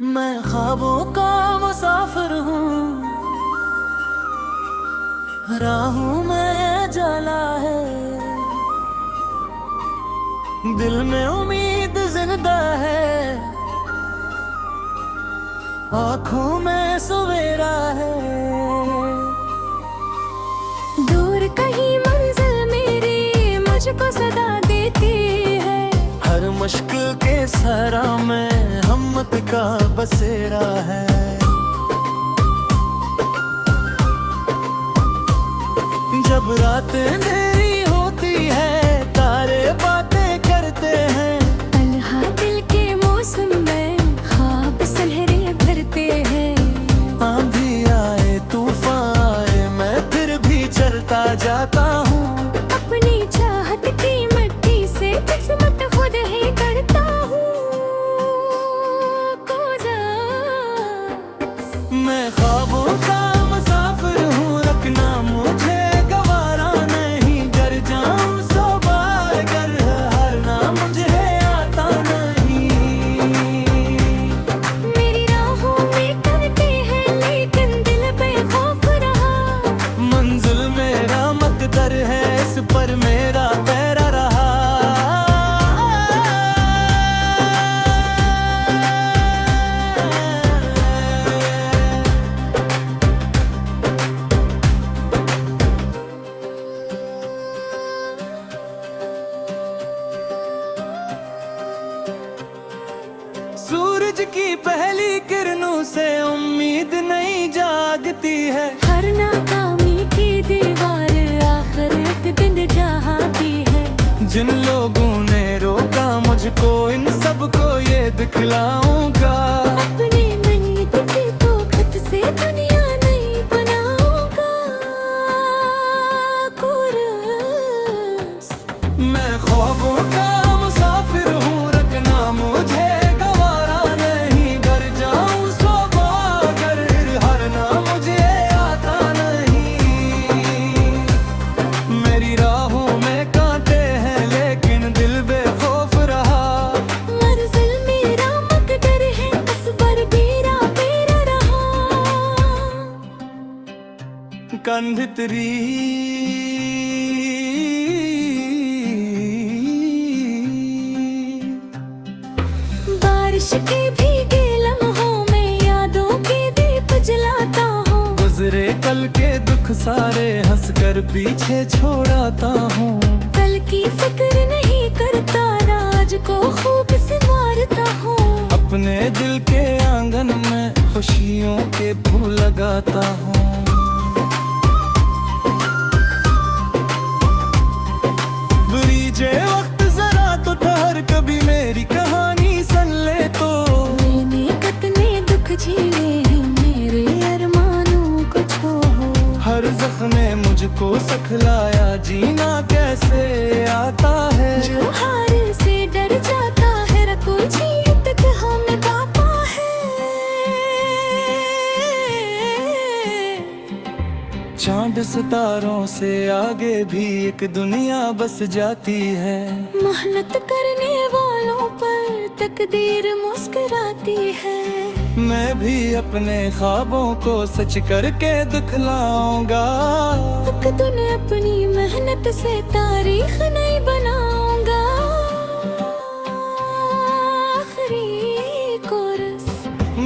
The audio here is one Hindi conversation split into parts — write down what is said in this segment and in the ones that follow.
मैं ख्वाबों का मुसाफिर हूँ, राहों में जला है, दिल में उम्मीद जिंदा है, आँखों में सवेरा है। दूर कहीं मंजिल मेरी मुझको सदा देती है, हर मुश्किल के सहारा में हिम्मत का बसेरा है। जब रात अंधेरी होती है तारे बातें करते हैं, तन्हा दिल के मौसम में ख्वाब सुनहरे भरते हैं। आंधी आए तूफान आए मैं फिर भी चलता जाता हूँ, अपनी चाहत की मिट्टी से किस्मत खुद ही करता हूँ। मैं ख्वाबों का मुसाफिर हूँ, रखना मुझे गवारा नहीं, कर जाऊँ सौ बार कर हारना मुझे आता नहीं। मेरी राहों में करते हैं लेकिन दिल पे खौफ रहा, मंजिल मेरा मकदर है इस पर मेरा पैरा रहा। सूरज की पहली किरणों से उम्मीद नहीं जागती है, हर नाकामी की दीवार आखिर एक दिन जहाती है। जिन लोगों ने रोका मुझको इन सबको ये दिखलाऊंगा, अपनी नीयत की तो खत से दुनिया नहीं बनाऊंगा। कोरस मैं ख्वाबों का मुसाफिर हूँ, रखना मुझे गवारा नहीं, घर जाऊँ सौ बार हारना मुझे आता नहीं। मेरी राहों में कांटे हैं लेकिन दिल बेखौफ रहा, मंजिल मेरा मकदर है इस पर मेरा पैरा रहा। कंध तेरी बारिश के भीगे लम्हों में यादों के दीप जलाता हूँ, गुजरे कल के दुख सारे हंसकर पीछे छोड़ाता हूँ। कल की फिक्र नहीं करता राज को खूब संवारता हूँ। अपने दिल के आंगन में खुशियों के फूल लगाता हूँ। ब्रीजे वक्त जरा तो ठहर, कभी मेरी कहानी सुन ले तो। मैंने कितने दुख झेले हैं मेरे अरमानों को छोड़ो, हर जख्म ने मुझको सिखलाया जीना कैसे आता है। जो हार से डर जाता है रखो जीत के हमें पापा है। चांद सितारों से आगे भी एक दुनिया बस जाती है, मेहनत करने वालों पर तकदीर मुस्कुराती है। मैं भी अपने ख्वाबों को सच करके दिखलाऊंगा, एक दिन अपनी मेहनत से तारीख नहीं बनाऊंगा। आखिरी कोरस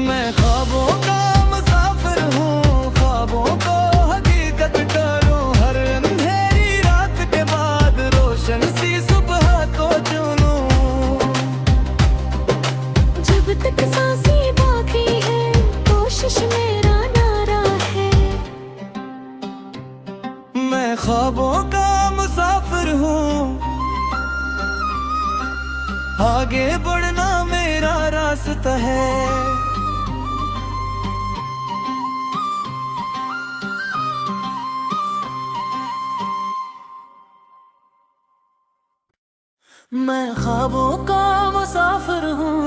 मैं ख्वाबों का मुसाफिर हूँ, ख्वाबों को हकीकत करूँ, हर अंधेरी रात के बाद रोशन सी सुबह को चुनूं। जब तक सांसें बाकी है कोशिश मेरा नारा है। मैं ख्वाबों का मुसाफिर हूँ, आगे बढ़ना मेरा रास्ता है। मैं ख्वाबों का मुसाफिर हूँ,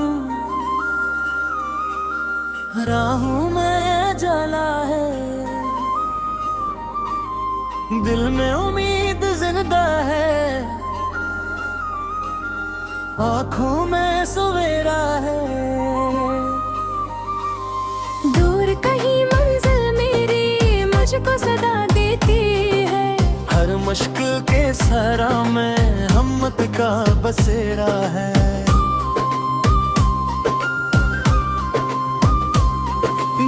राहों में जला है, दिल में उम्मीद जिंदा है, आँखों में सवेरा है। मुश्किल के सरा में हिम्मत का बसेरा है।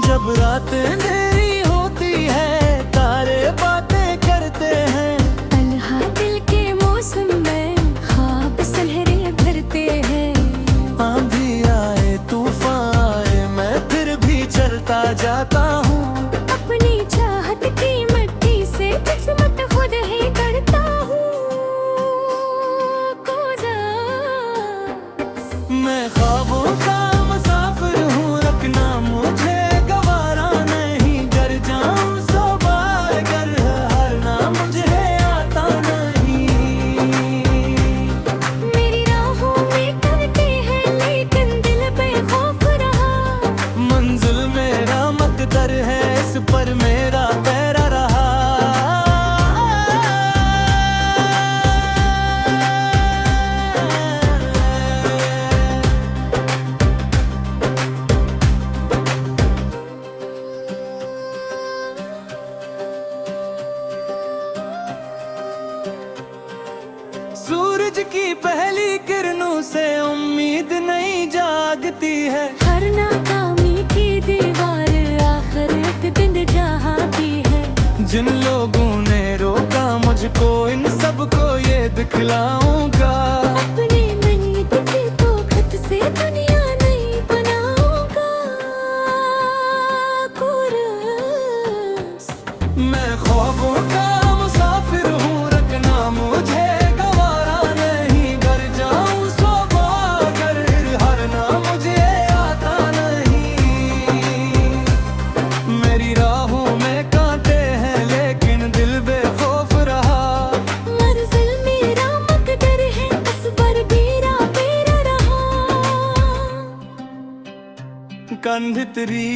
जब रात अंधेरी होती है तारे बातें करते हैं, तन्हा दिल के मौसम में ख्वाब सुनहरे भरते हैं। आंधी आए तूफान आए मैं फिर भी चलता जाता हूँ। अपनी चाहत की मिट्टी से किस्मत खुद ही करता हूँ। मैं ख्वाबों का मुसाफिर हूँ, रखना मुझे गवारा नहीं। कर जाऊँ सौ बार कर हारना मुझे आता नहीं। मेरी राहों में करते हैं लेकिन दिल पे खौफ रहा। मंजिल मेरा मकदर है इस पर मेरा पैरा रहा। सूरज की पहली किरणों से उम्मीद नहीं जागती है। हर नाकामी की दीवार आखिर एक दिन जहाती है। जिन लोगों ने रोका मुझको इन सबको ये दिखलाऊंगा। अपनी नीयत की तो खत से दुनिया नहीं बनाऊंगा। कोरस मैं ख्वाबों का मुसाफिर हूँ, रखना मुझे गवारा नहीं। कर जाऊँ सौ बार कर हारना मुझे आता नहीं। मेरी राहों में कांटे हैं लेकिन दिल बेखौफ रहा। मंजिल मेरा मकदर है इस पर मेरा पैरा रहा। कंधितरी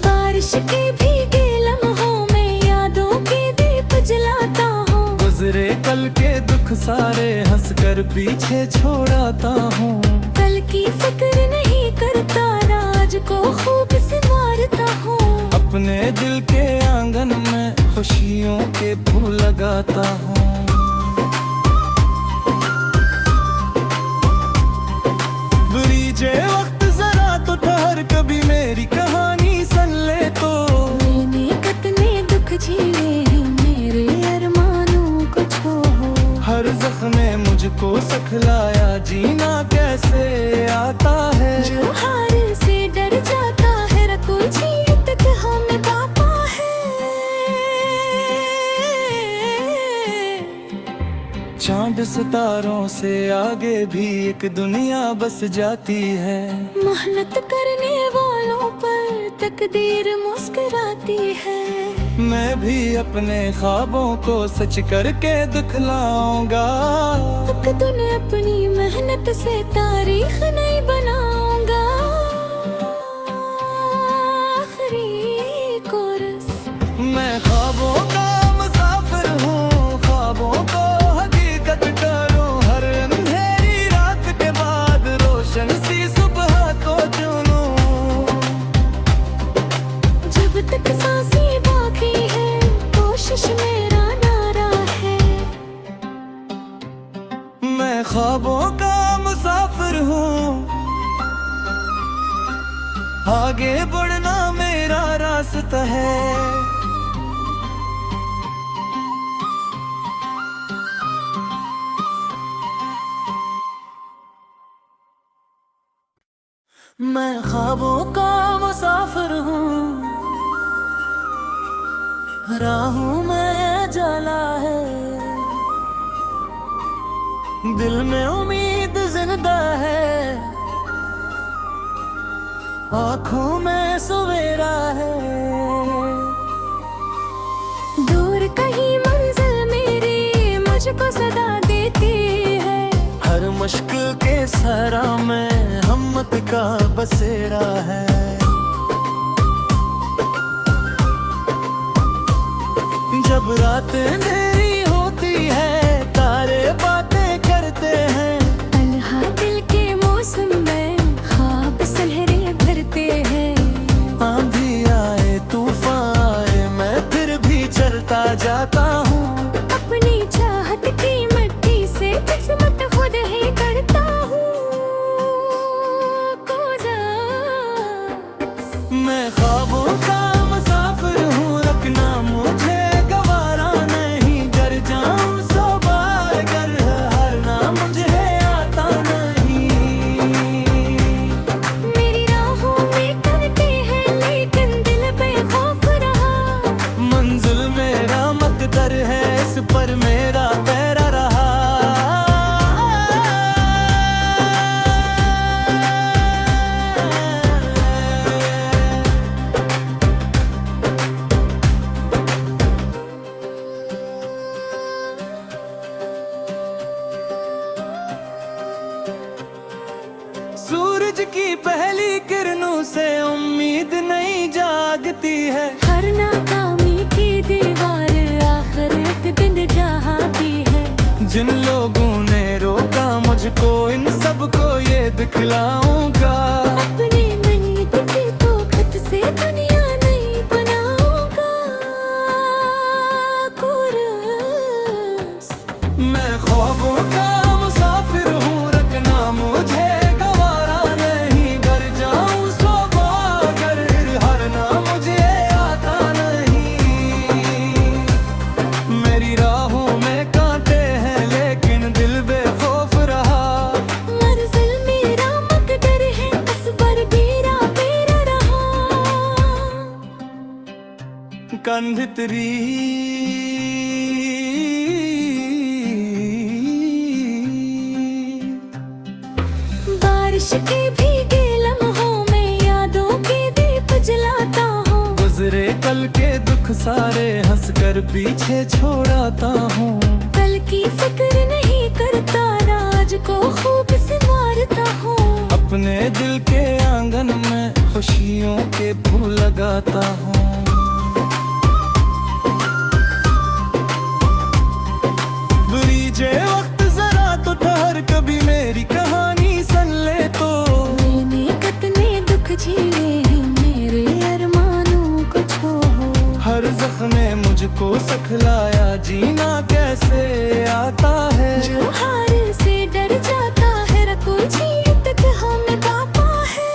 बारिश के भीगे लम्हों में यादों के दीप जलाता हूँ। गुजरे कल के दुख सारे हंसकर पीछे छोड़ाता हूँ। कल की फिक्र नहीं करता आज को खूब संवारता हूँ। अपने दिल के आंगन में खुशियों के फूल लगाता हूँ। बुरीजे वक्त जरा तो ठहर कभी मेरी कहानी सुन ले तो। मैंने कितने दुख झेले हैं मेरे अरमानों को छोड़ो। हर जख्म ने मुझको सिखलाया जीना कैसे आता है। जो हार से डर जाता है रखो जीत के हमें पापा है। चांद सितारों से आगे भी एक दुनिया बस जाती है। मेहनत करने वालों पर तकदीर मुस्कुराती है। मैं भी अपने ख्वाबों को सच करके दिखलाऊंगा। एक दिन अपनी मेहनत से तारीख नहीं बनाऊंगा। आखिरी कोरस मैं ख्वाबों का मुसाफिर हूँ, ख्वाबों को हकीकत करूँ। हर अंधेरी रात के बाद रोशन सी सुबह को चुनूं। जब तक सांसें बाकी है कोशिश मेरा नारा है। मैं ख्वाबों का मुसाफिर हूँ, आगे बढ़ना मेरा रास्ता है। मैं ख्वाबों का मुसाफिर हूँ, राहों में जला है। दिल में उम्मीद जिंदा है, आँखों में सवेरा है। दूर कहीं मंजिल मेरी मुझको सदा देती है। हर मुश्किल के सरा में हिम्मत का बसेरा है। जब रात अंधेरी होती है तारे बातें करते हैं। तन्हा दिल के मौसम में ख्वाब सुनहरे भरते हैं। की पहली किरणों से उम्मीद नहीं जागती है। हर नाकामी की दीवार आखिर एक दिन ढहाती है। जिन लोगों ने रोका मुझको इन सबको ये दिखलाऊंगा। अपनी नीयत की ताकत से दुनिया नहीं बनाऊंगा। कोरस मैं ख्वाबों का मुसाफिर हूँ, रखना मुझे गवारा नहीं। घर जाऊँ सौ बार हारना मुझे आता नहीं। मेरी राहों में कांटे हैं लेकिन दिल बेखौफ रहा। मंजिल मेरा मकदर है, बस पर मेरा मेरा रहा। कंध तेरी बारिश के भीगे लम्हों में यादों के दीप जलाता हूँ। गुजरे कल के दुख सारे हंस कर पीछे छोड़ाता हूँ। कल की फिक्र नहीं करता, राज को खूब संवारता हूँ। अपने दिल के आंगन में खुशियों के फूल लगाता हूँ। ब्रीजे वक्त जरा तो ठहर, कभी मेरी कहानी सुन ले तो। मैंने कितने दुख झेले हैं, मेरे अरमानों को छोड़ो। हर जख्म ने मुझको सिखलाया जीना कैसे आता है। जो हार से डर जाता है, रखो जीत के हमें पापा है।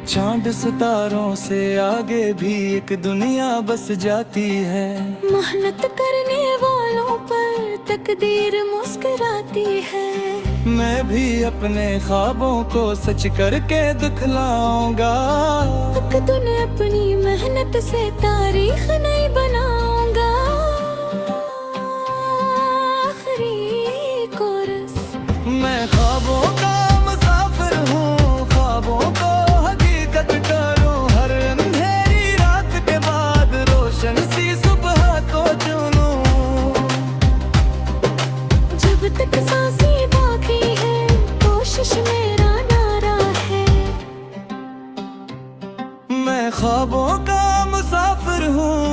चांद सितारों से आगे भी एक दुनिया बस जाती है। मेहनत करने वालों पर तकदीर मुस्कुराती है। मैं भी अपने ख्वाबों को सच करके दिखलाऊंगा। एक दिन अपनी मेहनत से तारीख नहीं बनाऊंगा। आखिरी कोरस मैं ख्वाबों का मुसाफिर हूँ, ख्वाबों को हकीकत करूँ। हर अंधेरी रात के बाद रोशन सी सुबह को चुनूं। जब तक सांसें बाकी है, कोशिश मेरा नारा है। मैं ख्वाबों का मुसाफिर हूँ,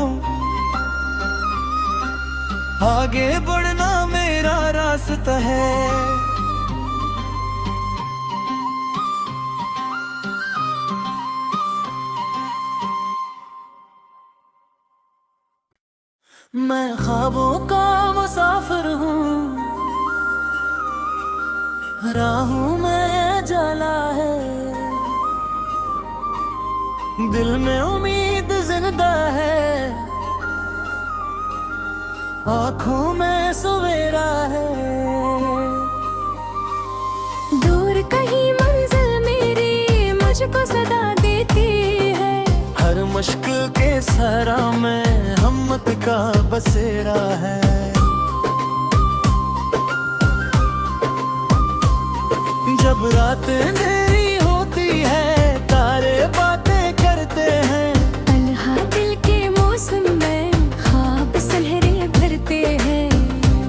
आगे बढ़ना मेरा रास्ता है। मैं ख्वाबों का मुसाफिर हूँ, राहों में जाला है। दिल में उम्मीद जिंदा है, आँखों में सवेरा है। दूर कहीं मंजिल मेरी मुझको सदा देती है। हर मुश्किल के सहारा में हिम्मत का बसेरा है। जब रात अंधेरी होती है, तारे बातें करते हैं। तन्हा दिल के मौसम में ख्वाब सुनहरे भरते हैं।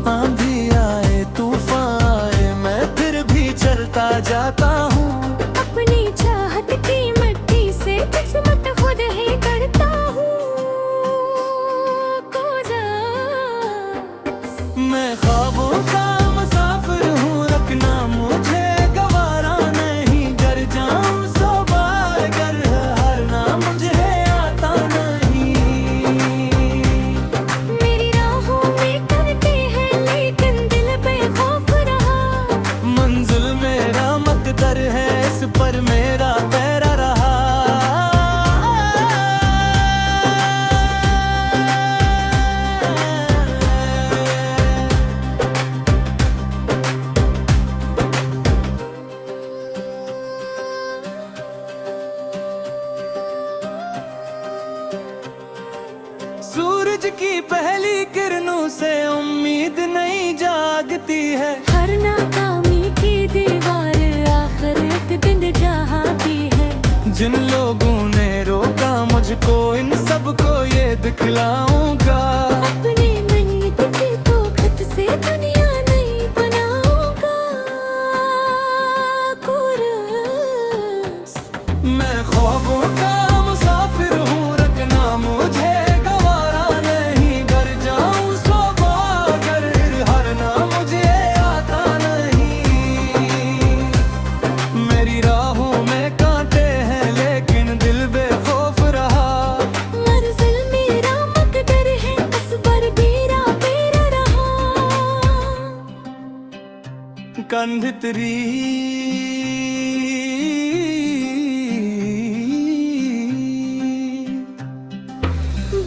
आंधी आए तूफान आए, मैं फिर भी चलता जाता हूँ। अपनी चाहत की मिट्टी से किस्मत खुद ही करता हूँ। मैं ख्वाबों का मुसाफिर हूँ, रखना मुझे गवारा नहीं। घर जाऊँ सौ बार हारना मुझे आता नहीं। मेरी राहों में कांटे हैं लेकिन दिल बेखौफ रहा। मंजिल मेरा मकदर है, इस पर मेरा पैरा रहा। सूरज की पहली किरणों से उम्मीद नहीं जागती है। हर नाकामी की दीवार आखिर एक दिन ढहाती है। जिन लोगों ने रोका मुझको इन सबको ये दिखलाऊंगा। अपनी नीयत की ताकत से दुनिया नहीं बनाऊंगा। अंधितरी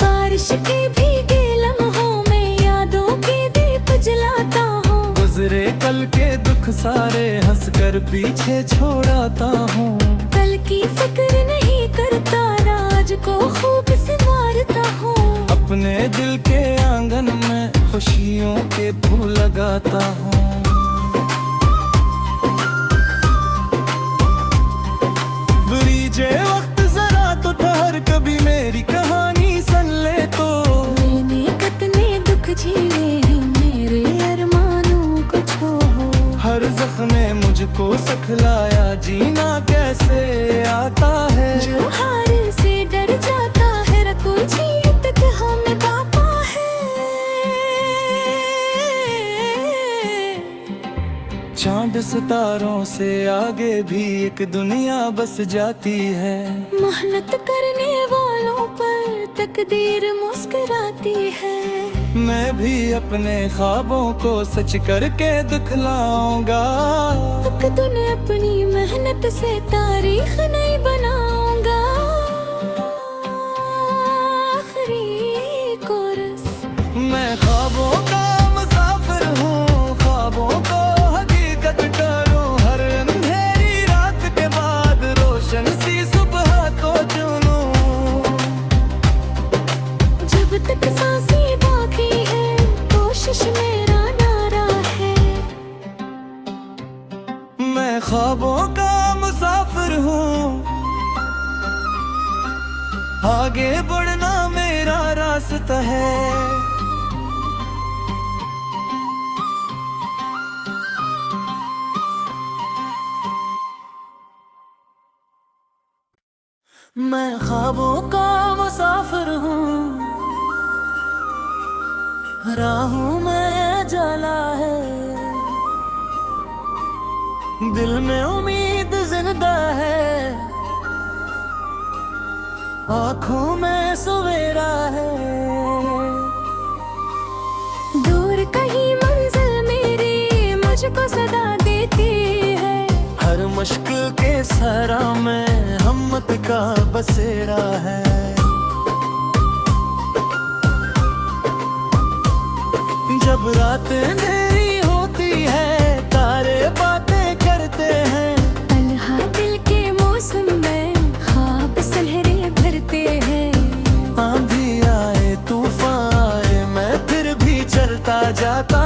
बारिश के भीगे लम्हों में यादों के दीप जलाता हूँ। गुजरे कल के दुख सारे हंस कर पीछे छोड़ाता हूँ। कल की फिक्र नहीं करता, आज को खूब संवारता हूँ। अपने दिल के आंगन में खुशियों के फूल लगाता हूँ। ब्रीजे वक्त जरा तो ठहर, कभी मेरी कहानी सुन ले तो। मैंने कितने दुख झेले हैं, मेरे अरमानों को छोड़ो। हर जख्म ने मुझको सिखलाया जीना कैसे आता है। जो हार से डर जाता है, रखो जीत के हमें पापा है। चांद सितारों से आगे भी एक दुनिया बस जाती है। मेहनत करने वालों पर तकदीर मुस्कुराती है। मैं भी अपने ख्वाबों को सच करके दिखलाऊंगा। एक दिन अपनी मेहनत से तारीख नहीं बनाऊंगा। आखिरी कोरस। मैं ख्वाबों का मुसाफिर हूँ, ख्वाबों को हकीकत करूँ। हर अंधेरी रात के बाद रोशन सी सुबह को चुनूं। जब तक सांसें बाकी है, कोशिश मेरा नारा है। मैं ख्वाबों का मुसाफिर हूँ, आगे बढ़ना मेरा रास्ता है। मैं ख्वाबों का मुसाफिर हूँ, राहों में जला है। दिल में उम्मीद जिंदा है, आँखों में सवेरा है। दूर कहीं मंजिल मेरी मुझको सदा देती है। हर मुश्किल के सरा में हिम्मत का बसेरा है। जब रात अंधेरी होती है, तारे बातें करते हैं। तन्हा दिल के मौसम में ख्वाब सुनहरे भरते हैं। आंधी आए तूफान आए, मैं फिर भी चलता जाता